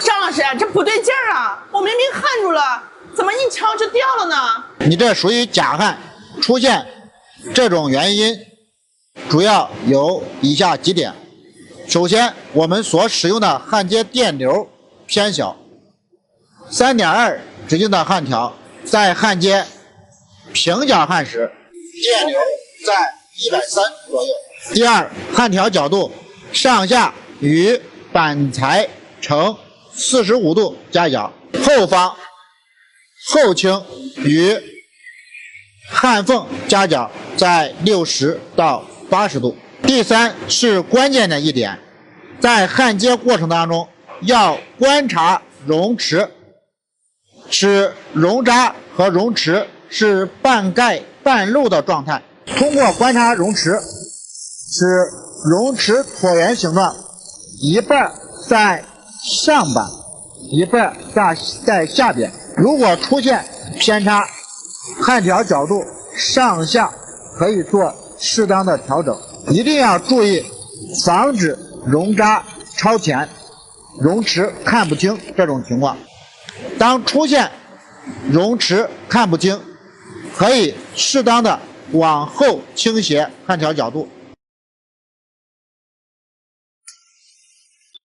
张老师，这不对劲儿啊！我明明焊住了，怎么一敲就掉了呢？你这属于假焊，出现这种原因主要有以下几点。首先，我们所使用的焊接电流偏小，3.2直径的焊条在焊接平角焊时，电流在130左右。第二，焊条角度上下与板材呈45度夹角，后方后倾与焊缝夹角在60到80度。第三是关键的一点，在焊接过程当中要观察熔池，使熔渣和熔池是半盖半露的状态。通过观察熔池，使熔池椭圆形状，一半在上板，一半在下边。如果出现偏差，焊条角度上下可以做适当的调整，一定要注意防止熔渣超前、熔池看不清这种情况。当出现熔池看不清，可以适当的往后倾斜焊条角度，